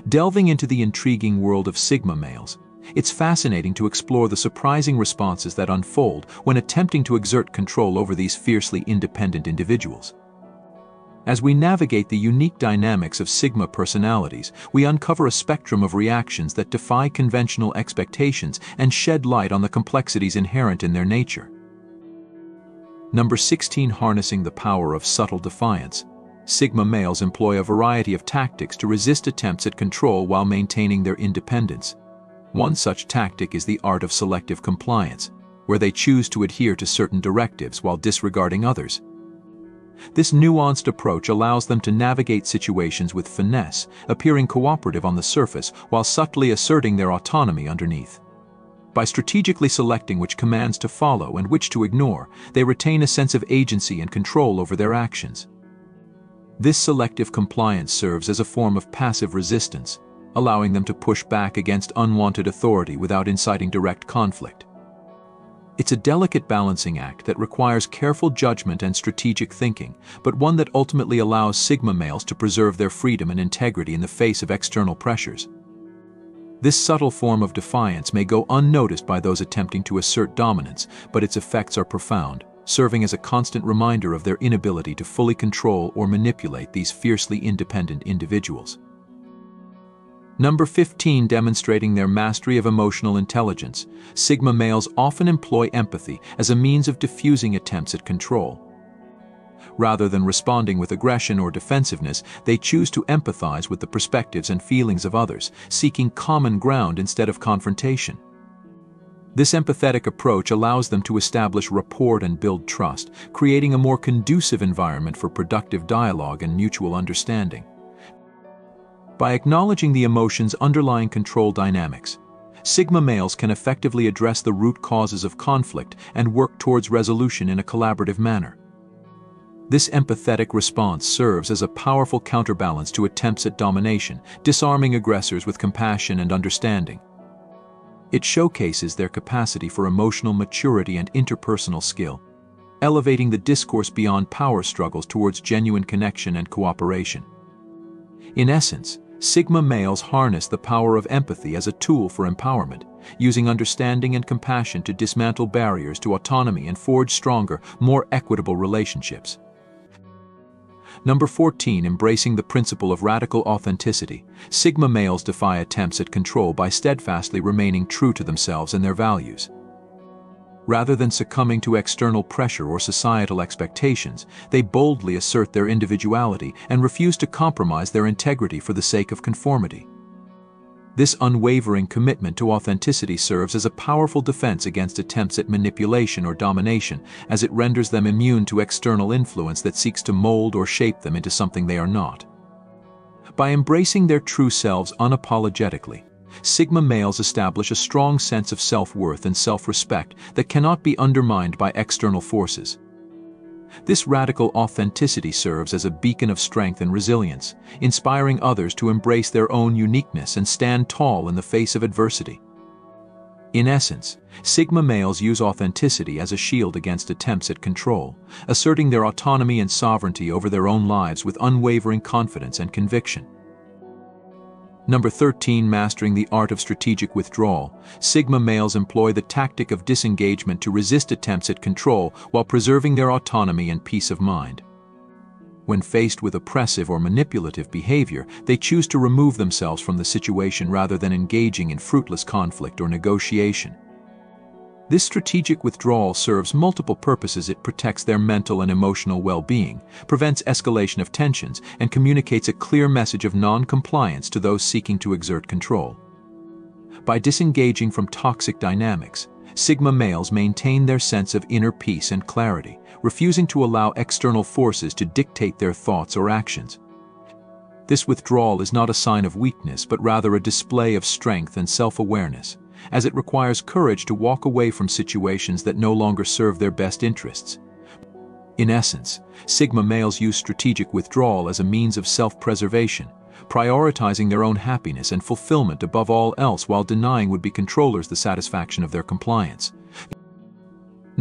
Delving into the intriguing world of Sigma males, it's fascinating to explore the surprising responses that unfold when attempting to exert control over these fiercely independent individuals. As we navigate the unique dynamics of Sigma personalities, we uncover a spectrum of reactions that defy conventional expectations and shed light on the complexities inherent in their nature. Number 16. Harnessing the power of subtle defiance. Sigma males employ a variety of tactics to resist attempts at control while maintaining their independence. One such tactic is the art of selective compliance, where they choose to adhere to certain directives while disregarding others. This nuanced approach allows them to navigate situations with finesse, appearing cooperative on the surface while subtly asserting their autonomy underneath. By strategically selecting which commands to follow and which to ignore, they retain a sense of agency and control over their actions. This selective compliance serves as a form of passive resistance, allowing them to push back against unwanted authority without inciting direct conflict. It's a delicate balancing act that requires careful judgment and strategic thinking, but one that ultimately allows Sigma males to preserve their freedom and integrity in the face of external pressures. This subtle form of defiance may go unnoticed by those attempting to assert dominance, but its effects are profound, serving as a constant reminder of their inability to fully control or manipulate these fiercely independent individuals. Number 15. Demonstrating their mastery of emotional intelligence. Sigma males often employ empathy as a means of diffusing attempts at control. Rather than responding with aggression or defensiveness, they choose to empathize with the perspectives and feelings of others, seeking common ground instead of confrontation. This empathetic approach allows them to establish rapport and build trust, creating a more conducive environment for productive dialogue and mutual understanding. By acknowledging the emotions underlying control dynamics, Sigma males can effectively address the root causes of conflict and work towards resolution in a collaborative manner. This empathetic response serves as a powerful counterbalance to attempts at domination, disarming aggressors with compassion and understanding. It showcases their capacity for emotional maturity and interpersonal skill, elevating the discourse beyond power struggles towards genuine connection and cooperation. In essence, Sigma males harness the power of empathy as a tool for empowerment, using understanding and compassion to dismantle barriers to autonomy and forge stronger, more equitable relationships. Number 14. Embracing the principle of radical authenticity. Sigma males defy attempts at control by steadfastly remaining true to themselves and their values. Rather than succumbing to external pressure or societal expectations, they boldly assert their individuality and refuse to compromise their integrity for the sake of conformity. This unwavering commitment to authenticity serves as a powerful defense against attempts at manipulation or domination, as it renders them immune to external influence that seeks to mold or shape them into something they are not. By embracing their true selves unapologetically, Sigma males establish a strong sense of self-worth and self-respect that cannot be undermined by external forces. This radical authenticity serves as a beacon of strength and resilience, inspiring others to embrace their own uniqueness and stand tall in the face of adversity. In essence, Sigma males use authenticity as a shield against attempts at control, asserting their autonomy and sovereignty over their own lives with unwavering confidence and conviction. Number 13. Mastering the art of strategic withdrawal. Sigma males employ the tactic of disengagement to resist attempts at control while preserving their autonomy and peace of mind. When faced with oppressive or manipulative behavior, they choose to remove themselves from the situation rather than engaging in fruitless conflict or negotiation. This strategic withdrawal serves multiple purposes. It protects their mental and emotional well-being, prevents escalation of tensions, and communicates a clear message of non-compliance to those seeking to exert control. By disengaging from toxic dynamics, Sigma males maintain their sense of inner peace and clarity, refusing to allow external forces to dictate their thoughts or actions. This withdrawal is not a sign of weakness, but rather a display of strength and self-awareness, as it requires courage to walk away from situations that no longer serve their best interests. In essence, Sigma males use strategic withdrawal as a means of self-preservation, prioritizing their own happiness and fulfillment above all else while denying would-be controllers the satisfaction of their compliance.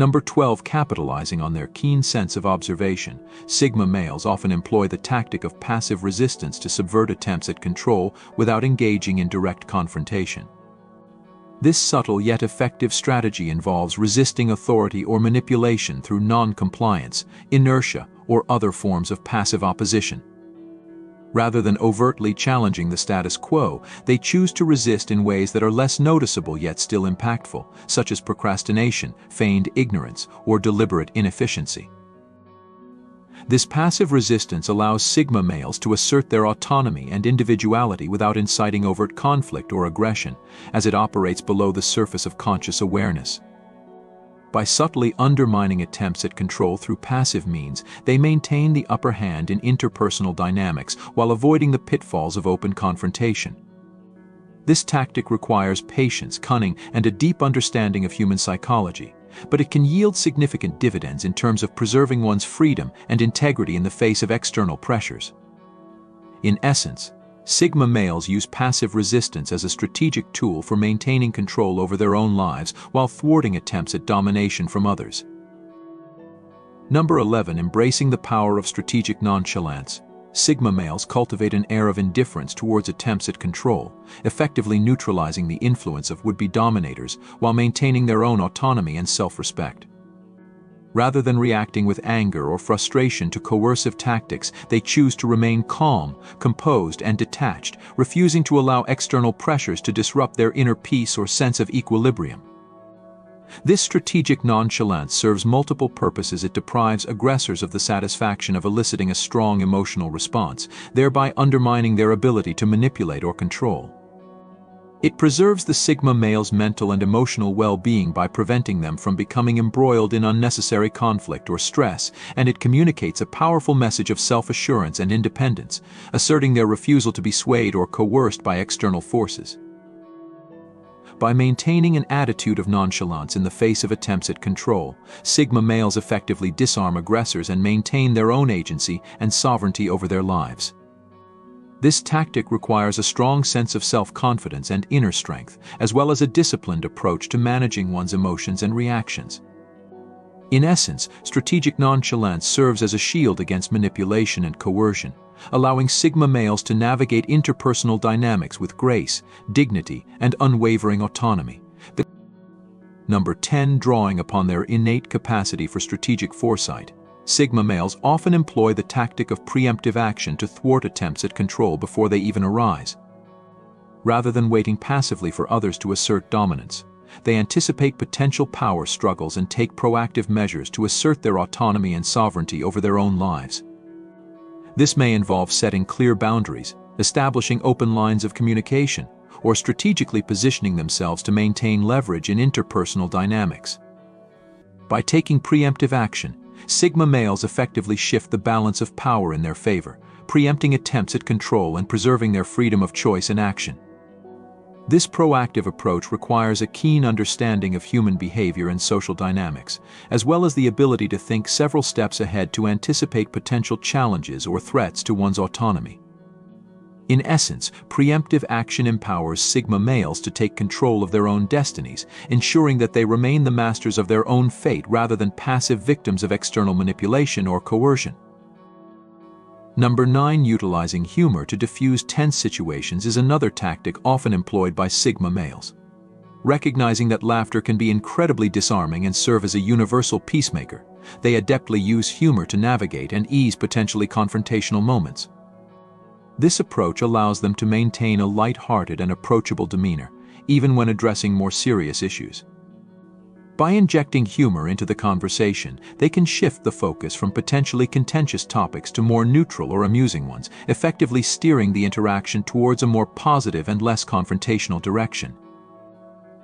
Number 12. Capitalizing on their keen sense of observation. Sigma males often employ the tactic of passive resistance to subvert attempts at control without engaging in direct confrontation. This subtle yet effective strategy involves resisting authority or manipulation through non-compliance, inertia, or other forms of passive opposition. Rather than overtly challenging the status quo, they choose to resist in ways that are less noticeable yet still impactful, such as procrastination, feigned ignorance, or deliberate inefficiency. This passive resistance allows Sigma males to assert their autonomy and individuality without inciting overt conflict or aggression, as it operates below the surface of conscious awareness. By subtly undermining attempts at control through passive means, they maintain the upper hand in interpersonal dynamics while avoiding the pitfalls of open confrontation. This tactic requires patience, cunning, and a deep understanding of human psychology, but it can yield significant dividends in terms of preserving one's freedom and integrity in the face of external pressures. In essence, Sigma males use passive resistance as a strategic tool for maintaining control over their own lives while thwarting attempts at domination from others. Number 11. Embracing the power of strategic nonchalance. Sigma males cultivate an air of indifference towards attempts at control, effectively neutralizing the influence of would-be dominators while maintaining their own autonomy and self-respect. Rather than reacting with anger or frustration to coercive tactics, they choose to remain calm, composed, and detached, refusing to allow external pressures to disrupt their inner peace or sense of equilibrium. This strategic nonchalance serves multiple purposes. It deprives aggressors of the satisfaction of eliciting a strong emotional response, thereby undermining their ability to manipulate or control. It preserves the Sigma male's mental and emotional well-being by preventing them from becoming embroiled in unnecessary conflict or stress, and it communicates a powerful message of self-assurance and independence, asserting their refusal to be swayed or coerced by external forces. By maintaining an attitude of nonchalance in the face of attempts at control, Sigma males effectively disarm aggressors and maintain their own agency and sovereignty over their lives. This tactic requires a strong sense of self-confidence and inner strength, as well as a disciplined approach to managing one's emotions and reactions. In essence, strategic nonchalance serves as a shield against manipulation and coercion, allowing Sigma males to navigate interpersonal dynamics with grace, dignity, and unwavering autonomy. Number 10. Drawing upon their innate capacity for strategic foresight. Sigma males often employ the tactic of preemptive action to thwart attempts at control before they even arise. Rather than waiting passively for others to assert dominance, they anticipate potential power struggles and take proactive measures to assert their autonomy and sovereignty over their own lives. This may involve setting clear boundaries, establishing open lines of communication, or strategically positioning themselves to maintain leverage in interpersonal dynamics. By taking preemptive action, Sigma males effectively shift the balance of power in their favor, preempting attempts at control and preserving their freedom of choice and action. This proactive approach requires a keen understanding of human behavior and social dynamics, as well as the ability to think several steps ahead to anticipate potential challenges or threats to one's autonomy. In essence, preemptive action empowers Sigma males to take control of their own destinies, ensuring that they remain the masters of their own fate rather than passive victims of external manipulation or coercion. Number 9. Utilizing humor to diffuse tense situations is another tactic often employed by Sigma males. Recognizing that laughter can be incredibly disarming and serve as a universal peacemaker, they adeptly use humor to navigate and ease potentially confrontational moments. This approach allows them to maintain a light-hearted and approachable demeanor, even when addressing more serious issues. By injecting humor into the conversation, they can shift the focus from potentially contentious topics to more neutral or amusing ones, effectively steering the interaction towards a more positive and less confrontational direction.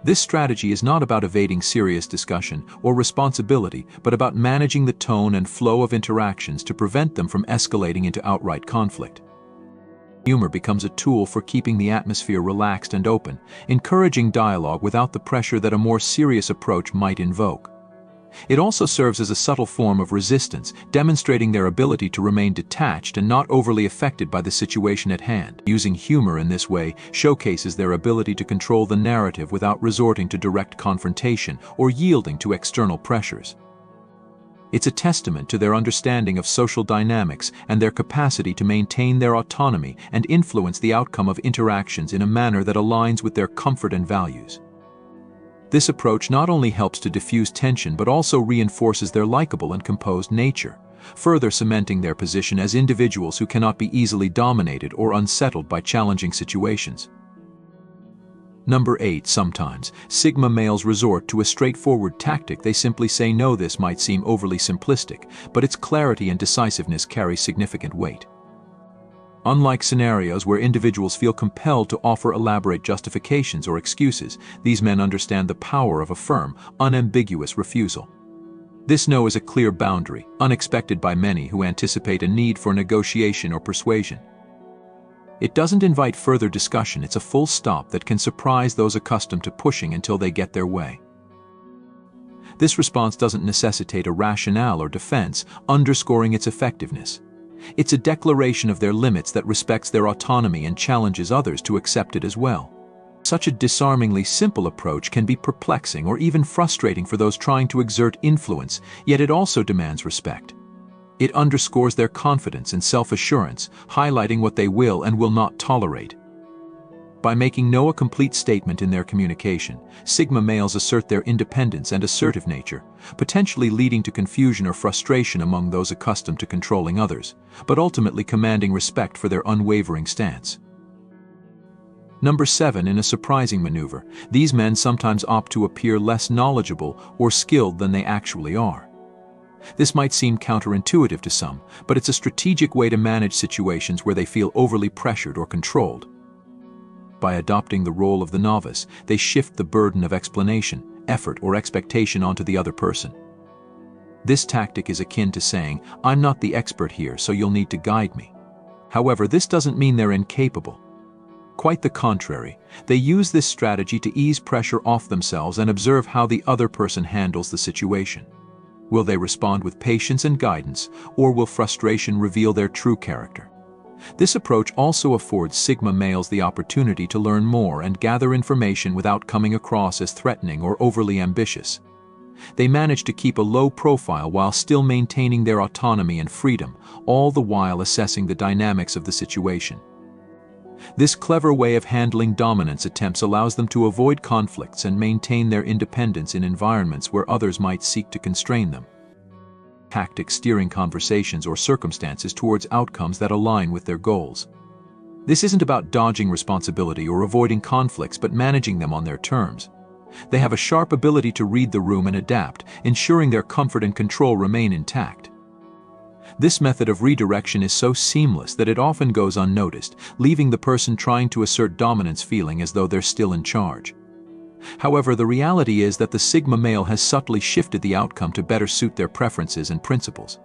This strategy is not about evading serious discussion or responsibility, but about managing the tone and flow of interactions to prevent them from escalating into outright conflict. Humor becomes a tool for keeping the atmosphere relaxed and open, encouraging dialogue without the pressure that a more serious approach might invoke. It also serves as a subtle form of resistance, demonstrating their ability to remain detached and not overly affected by the situation at hand. Using humor in this way showcases their ability to control the narrative without resorting to direct confrontation or yielding to external pressures. It's a testament to their understanding of social dynamics and their capacity to maintain their autonomy and influence the outcome of interactions in a manner that aligns with their comfort and values. This approach not only helps to diffuse tension but also reinforces their likable and composed nature, further cementing their position as individuals who cannot be easily dominated or unsettled by challenging situations. Number 8. Sometimes, Sigma males resort to a straightforward tactic. They simply say no. This might seem overly simplistic, but its clarity and decisiveness carry significant weight. Unlike scenarios where individuals feel compelled to offer elaborate justifications or excuses, these men understand the power of a firm, unambiguous refusal. This no is a clear boundary, unexpected by many who anticipate a need for negotiation or persuasion. It doesn't invite further discussion. It's a full stop that can surprise those accustomed to pushing until they get their way. This response doesn't necessitate a rationale or defense, underscoring its effectiveness. It's a declaration of their limits that respects their autonomy and challenges others to accept it as well. Such a disarmingly simple approach can be perplexing or even frustrating for those trying to exert influence, yet it also demands respect. It underscores their confidence and self-assurance, highlighting what they will and will not tolerate. By making no a complete statement in their communication, Sigma males assert their independence and assertive nature, potentially leading to confusion or frustration among those accustomed to controlling others, but ultimately commanding respect for their unwavering stance. Number 7. In a surprising maneuver, these men sometimes opt to appear less knowledgeable or skilled than they actually are. This might seem counterintuitive to some, but it's a strategic way to manage situations where they feel overly pressured or controlled. By adopting the role of the novice, they shift the burden of explanation, effort, or expectation onto the other person. This tactic is akin to saying, "I'm not the expert here, so you'll need to guide me." However, this doesn't mean they're incapable. Quite the contrary, they use this strategy to ease pressure off themselves and observe how the other person handles the situation. Will they respond with patience and guidance, or will frustration reveal their true character? This approach also affords Sigma males the opportunity to learn more and gather information without coming across as threatening or overly ambitious. They manage to keep a low profile while still maintaining their autonomy and freedom, all the while assessing the dynamics of the situation. This clever way of handling dominance attempts allows them to avoid conflicts and maintain their independence in environments where others might seek to constrain them. Tactics steering conversations or circumstances towards outcomes that align with their goals. This isn't about dodging responsibility or avoiding conflicts, but managing them on their terms. They have a sharp ability to read the room and adapt, ensuring their comfort and control remain intact. This method of redirection is so seamless that it often goes unnoticed, leaving the person trying to assert dominance feeling as though they're still in charge. However, the reality is that the Sigma male has subtly shifted the outcome to better suit their preferences and principles.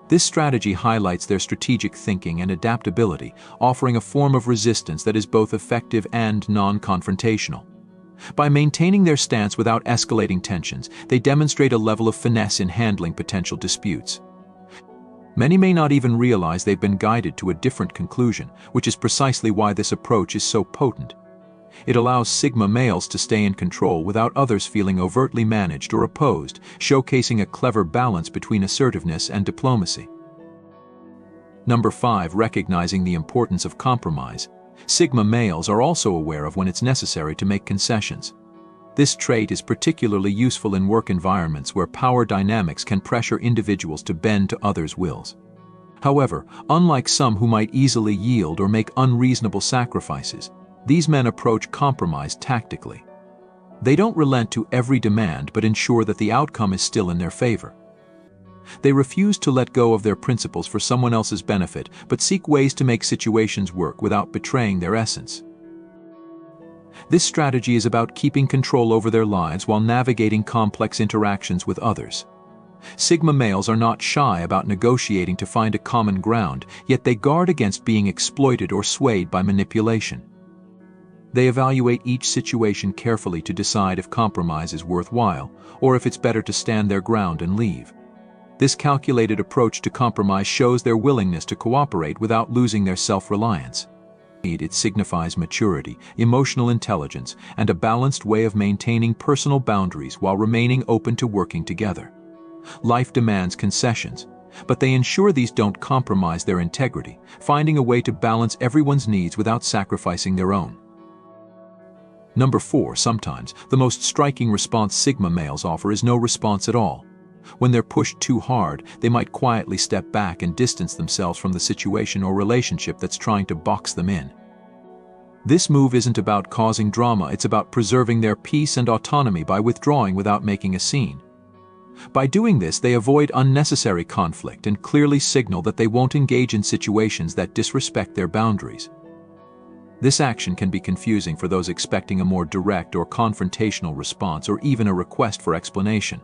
This strategy highlights their strategic thinking and adaptability, offering a form of resistance that is both effective and non-confrontational. By maintaining their stance without escalating tensions, they demonstrate a level of finesse in handling potential disputes. Many may not even realize they've been guided to a different conclusion, which is precisely why this approach is so potent. It allows Sigma males to stay in control without others feeling overtly managed or opposed, showcasing a clever balance between assertiveness and diplomacy. Number 5. Recognizing the importance of compromise. Sigma males are also aware of when it's necessary to make concessions. This trait is particularly useful in work environments where power dynamics can pressure individuals to bend to others' wills. However, unlike some who might easily yield or make unreasonable sacrifices, these men approach compromise tactically. They don't relent to every demand but ensure that the outcome is still in their favor. They refuse to let go of their principles for someone else's benefit, but seek ways to make situations work without betraying their essence. This strategy is about keeping control over their lives while navigating complex interactions with others. Sigma males are not shy about negotiating to find a common ground, yet they guard against being exploited or swayed by manipulation. They evaluate each situation carefully to decide if compromise is worthwhile, or if it's better to stand their ground and leave. This calculated approach to compromise shows their willingness to cooperate without losing their self-reliance. It signifies maturity, emotional intelligence, and a balanced way of maintaining personal boundaries while remaining open to working together. Life demands concessions, but they ensure these don't compromise their integrity, finding a way to balance everyone's needs without sacrificing their own. Number 4. Sometimes, the most striking response Sigma males offer is no response at all. When they're pushed too hard, they might quietly step back and distance themselves from the situation or relationship that's trying to box them in. This move isn't about causing drama, it's about preserving their peace and autonomy by withdrawing without making a scene. By doing this, they avoid unnecessary conflict and clearly signal that they won't engage in situations that disrespect their boundaries. This action can be confusing for those expecting a more direct or confrontational response or even a request for explanation.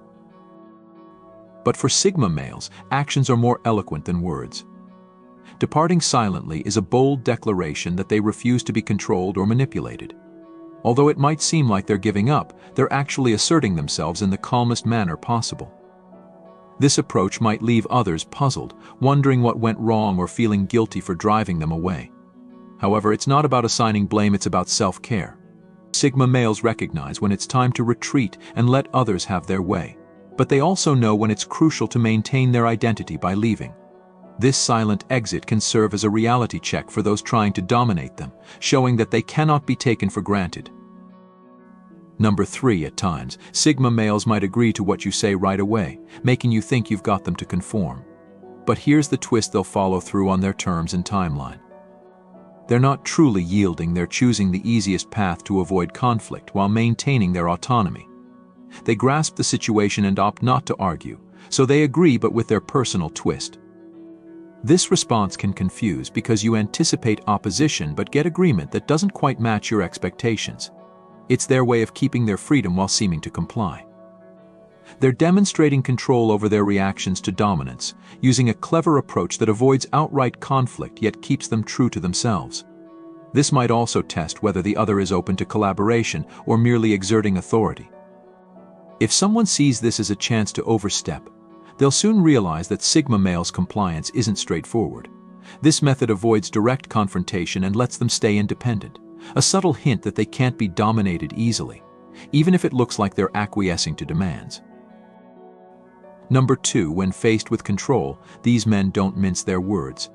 But for Sigma males, actions are more eloquent than words. Departing silently is a bold declaration that they refuse to be controlled or manipulated. Although it might seem like they're giving up, they're actually asserting themselves in the calmest manner possible. This approach might leave others puzzled, wondering what went wrong or feeling guilty for driving them away. However, it's not about assigning blame, it's about self-care. Sigma males recognize when it's time to retreat and let others have their way, but they also know when it's crucial to maintain their identity by leaving. This silent exit can serve as a reality check for those trying to dominate them, showing that they cannot be taken for granted. Number 3. At times, Sigma males might agree to what you say right away, making you think you've got them to conform. But here's the twist: they'll follow through on their terms and timeline. They're not truly yielding, they're choosing the easiest path to avoid conflict while maintaining their autonomy. They grasp the situation and opt not to argue, so they agree but with their personal twist. This response can confuse because you anticipate opposition but get agreement that doesn't quite match your expectations. It's their way of keeping their freedom while seeming to comply. They're demonstrating control over their reactions to dominance, using a clever approach that avoids outright conflict yet keeps them true to themselves. This might also test whether the other is open to collaboration or merely exerting authority. If someone sees this as a chance to overstep, they'll soon realize that Sigma males' compliance isn't straightforward. This method avoids direct confrontation and lets them stay independent, a subtle hint that they can't be dominated easily, even if it looks like they're acquiescing to demands. Number 2. When faced with control, these men don't mince their words.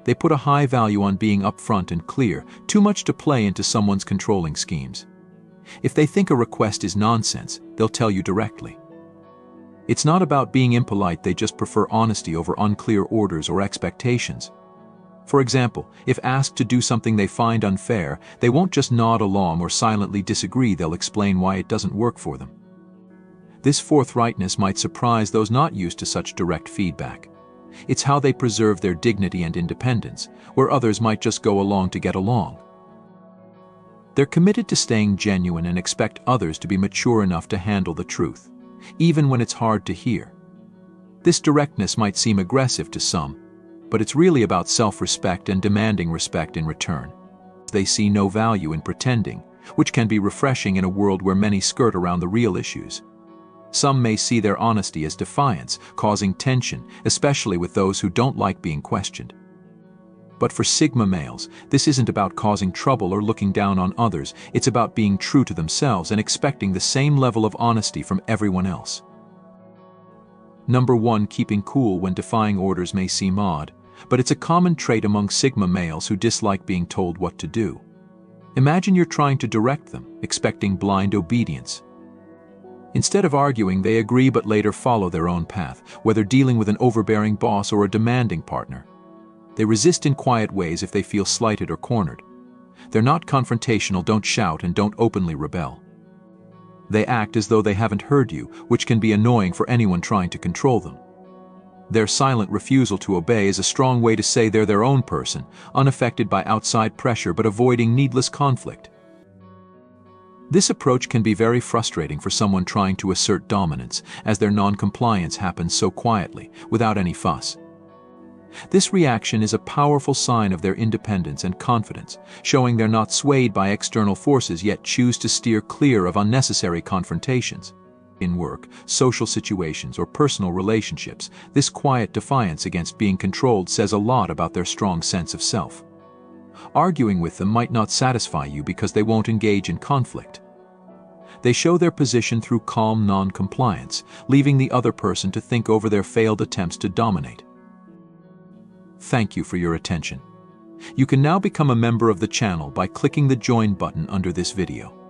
They put a high value on being upfront and clear, too much to play into someone's controlling schemes. If they think a request is nonsense, they'll tell you directly. It's not about being impolite, they just prefer honesty over unclear orders or expectations. For example, if asked to do something they find unfair, they won't just nod along or silently disagree, they'll explain why it doesn't work for them. This forthrightness might surprise those not used to such direct feedback. It's how they preserve their dignity and independence, where others might just go along to get along. They're committed to staying genuine and expect others to be mature enough to handle the truth, even when it's hard to hear. This directness might seem aggressive to some, but it's really about self-respect and demanding respect in return. They see no value in pretending, which can be refreshing in a world where many skirt around the real issues. Some may see their honesty as defiance, causing tension, especially with those who don't like being questioned. But for Sigma males, this isn't about causing trouble or looking down on others, it's about being true to themselves and expecting the same level of honesty from everyone else. Number 1. Keeping cool when defying orders may seem odd, but it's a common trait among Sigma males who dislike being told what to do. Imagine you're trying to direct them, expecting blind obedience. Instead of arguing, they agree but later follow their own path, whether dealing with an overbearing boss or a demanding partner. They resist in quiet ways if they feel slighted or cornered. They're not confrontational, don't shout, and don't openly rebel. They act as though they haven't heard you, which can be annoying for anyone trying to control them. Their silent refusal to obey is a strong way to say they're their own person, unaffected by outside pressure but avoiding needless conflict. This approach can be very frustrating for someone trying to assert dominance, as their non-compliance happens so quietly, without any fuss. This reaction is a powerful sign of their independence and confidence, showing they're not swayed by external forces yet choose to steer clear of unnecessary confrontations. In work, social situations, or personal relationships, this quiet defiance against being controlled says a lot about their strong sense of self. Arguing with them might not satisfy you because they won't engage in conflict. They show their position through calm non-compliance, leaving the other person to think over their failed attempts to dominate. Thank you for your attention. You can now become a member of the channel by clicking the Join button under this video.